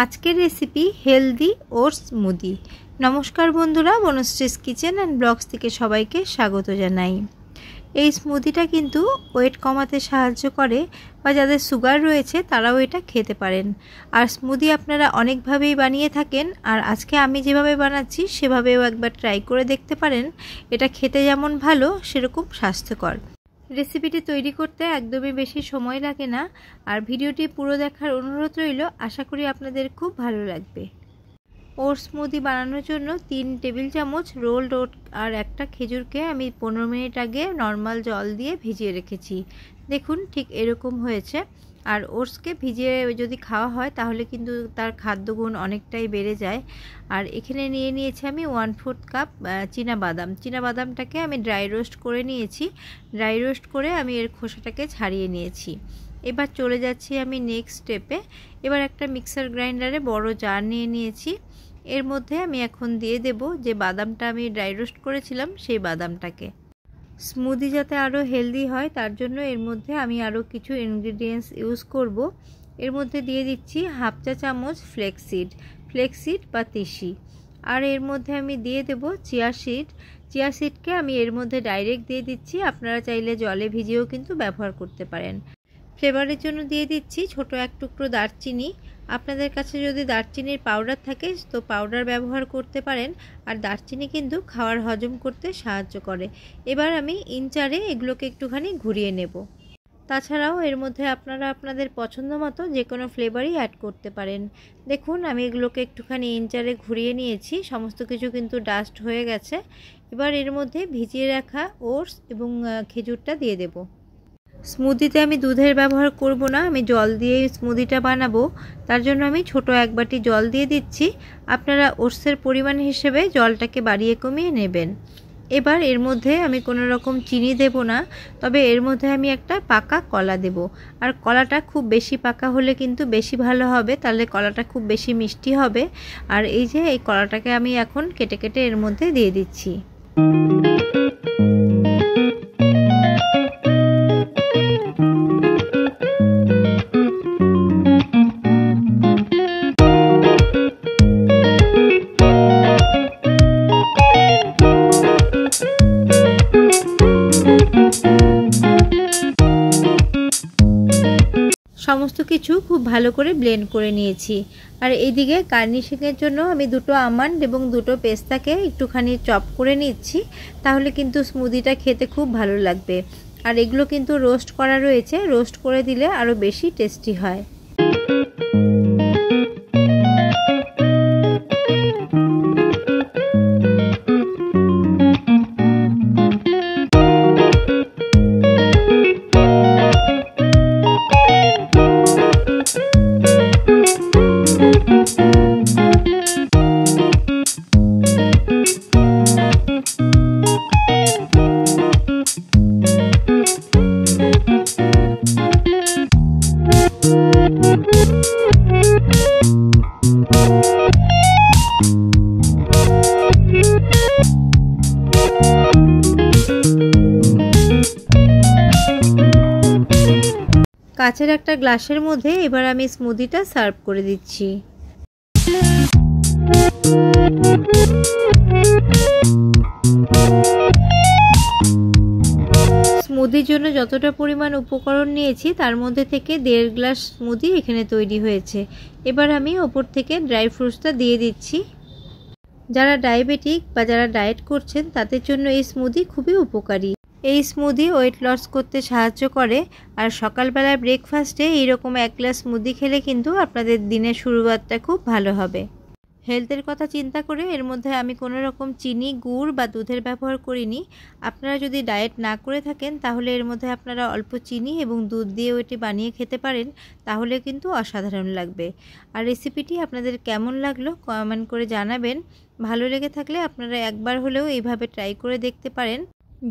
আজকের recipe healthy oats smoothie. নমস্কার বন্ধুরা, বনশ্রীস কিচেন অ্যান্ড ব্লগস থেকে সবাইকে স্বাগত জানাই। এই স্মুদিটা কিন্তু ওয়েট কমাতে সাহায্য করে, বা যাদের সুগার রয়েছে তারাও এটা খেতে পারেন। আর স্মুদি আপনারা অনেকভাবেই বানিয়ে থাকেন, আর আজকে আমি যেভাবে বানাচ্ছি সেভাবেও একবার ট্রাই করে দেখতে পারেন। এটা খেতে যেমন ভালো সেরকম স্বাস্থ্যকর। রেসিপিটি তৈরি করতে একদমই বেশি সময় লাগে না, আর ভিডিওটি পুরো দেখার অনুরোধ রইল। আশা করি আপনাদের খুব ভালো লাগবে। ওটস স্মুদি বানানোর জন্য 3 টেবিল চামচ রোলড ওট আর একটা খেজুরকে আমি 15 মিনিট আগে নর্মাল জল দিয়ে ভিজিয়ে রেখেছি। দেখুন ঠিক এরকম হয়েছে। আর ওটসকে ভিজিয়ে যদি খাওয়া হয় তাহলে কিন্তু তার খাদ্যগুণ অনেকটাই বেড়ে যায়। আর এখানে নিয়েছি আমি 1/4 কাপ বাদামটাকে আমি ড্রাই রোস্ট করে নিয়েছি। ড্রাই রোস্ট করে আমি এর খোসাটাকে ছাড়িয়ে নিয়েছি। এবার চলে যাচ্ছি আমি নেক্সট স্টেপে। এবার একটা মিক্সার গ্রাইন্ডারে বড় জার নিয়ে নিয়েছি। এর মধ্যে আমি এখন দিয়ে দেব যে বাদামটা আমি ড্রাই রোস্ট করেছিলাম সেই বাদামটাকে। স্মুদি যাতে আরও হেলদি হয় তার জন্য এর মধ্যে আমি আরও কিছু ইনগ্রিডিয়েন্টস ইউজ করব। এর মধ্যে দিয়ে দিচ্ছি 1/2 চা চামচ ফ্লেক্সিড বা তিসি। আর এর মধ্যে আমি দিয়ে দেব চিয়া সিডকে আমি এর মধ্যে ডাইরেক্ট দিয়ে দিচ্ছি। আপনারা চাইলে জলে ভিজিয়েও কিন্তু ব্যবহার করতে পারেন। ফ্লেভারের জন্য দিয়ে দিচ্ছি ছোট এক টুকরো দারচিনি। আপনাদের কাছে যদি দারচিনির পাউডার থাকে তো পাউডার ব্যবহার করতে পারেন। আর দারচিনি কিন্তু খাবার হজম করতে সাহায্য করে। এবার আমি ইনচারে এগুলোকে একটুখানি ঘুরিয়ে নেব। তাছাড়াও এর মধ্যে আপনারা আপনাদের পছন্দ মতো যে কোনো ফ্লেভারই অ্যাড করতে পারেন। দেখুন আমি এগুলোকে একটুখানি ইনচারে ঘুরিয়ে নিয়েছি। সমস্ত কিছু কিন্তু ডাস্ট হয়ে গেছে। এবার এর মধ্যে ভিজিয়ে রাখা ওটস এবং খেজুরটা দিয়ে দেব। স্মুদিতে আমি দুধের ব্যবহার করব না, আমি জল দিয়ে স্মুদিটা বানাবো। তার জন্য আমি ছোট এক বাটি জল দিয়ে দিচ্ছি। আপনারা ওটসের পরিমাণ হিসেবে জলটাকে বাড়িয়ে কমিয়ে নেবেন। এবার এর মধ্যে আমি কোনো রকম চিনি দেব না, তবে এর মধ্যে আমি একটা পাকা কলা দেব। আর কলাটা খুব বেশি পাকা হলে কিন্তু বেশি ভালো হবে, তাহলে কলাটা খুব বেশি মিষ্টি হবে। আর এই যে এই কলাটাকে আমি এখন কেটে কেটে এর মধ্যে দিয়ে দিচ্ছি। সমস্ত কিছু খুব ভালো করে ব্লেন্ড করে নিয়েছি। আর এইদিকে গার্নিশিংয়ের জন্য আমি 2টো আমন্ড এবং 2টো পেস্তাকে একটুখানি চপ করে নিচ্ছি। তাহলে কিন্তু স্মুদিটা খেতে খুব ভালো লাগবে। আর এগুলো কিন্তু রোস্ট করা রয়েছে, রোস্ট করে দিলে আরও বেশি টেস্টি হয়। কাচের একটা গ্লাসের মধ্যে এবার আমি স্মুদিটা সার্ভ করে দিচ্ছি। স্মুদির জন্য যতটা পরিমাণ উপকরণ নিয়েছি তার মধ্যে থেকে 1.5 গ্লাস স্মুদি এখানে তৈরি হয়েছে। এবার আমি ওপর থেকে ড্রাই ফ্রুটসটা দিয়ে দিচ্ছি। যারা ডায়াবেটিক বা যারা ডায়েট করছেন তাদের জন্য এই স্মুদি খুবই উপকারী। এই স্মুদি ওয়েট লস করতে সাহায্য করে। আর সকালবেলায় ব্রেকফাস্টে এইরকম 1 গ্লাস স্মুদি খেলে কিন্তু আপনাদের দিনের শুরুয়াতটা খুব ভালো হবে। হেলথের কথা চিন্তা করে এর মধ্যে আমি কোনো রকম চিনি, গুড় বা দুধের ব্যবহার করিনি। আপনারা যদি ডায়েট না করে থাকেন তাহলে এর মধ্যে আপনারা অল্প চিনি এবং দুধ দিয়েও এটি বানিয়ে খেতে পারেন, তাহলে কিন্তু অসাধারণ লাগবে। আর রেসিপিটি আপনাদের কেমন লাগলো কমেন্ট করে জানাবেন। ভালো লেগে থাকলে আপনারা একবার হলেও এইভাবে ট্রাই করে দেখতে পারেন।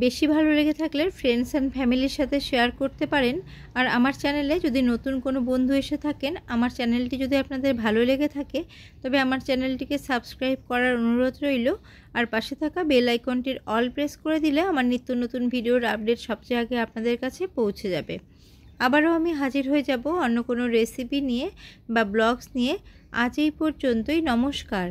বেশি ভালো লেগে থাকলে ফ্রেন্ডস অ্যান্ড ফ্যামিলির সাথে শেয়ার করতে পারেন। আর আমার চ্যানেলে যদি নতুন কোনো বন্ধু এসে থাকেন, আমার চ্যানেলটি যদি আপনাদের ভালো লেগে থাকে তবে আমার চ্যানেলটিকে সাবস্ক্রাইব করার অনুরোধ রইল। আর পাশে থাকা বেল আইকনটির অল প্রেস করে দিলে আমার নিত্য নতুন ভিডিওর আপডেট সবচেয়ে আগে আপনাদের কাছে পৌঁছে যাবে। আবারও আমি হাজির হয়ে যাব অন্য কোনো রেসিপি নিয়ে বা ব্লগস নিয়ে। আজ এই পর্যন্তই, নমস্কার।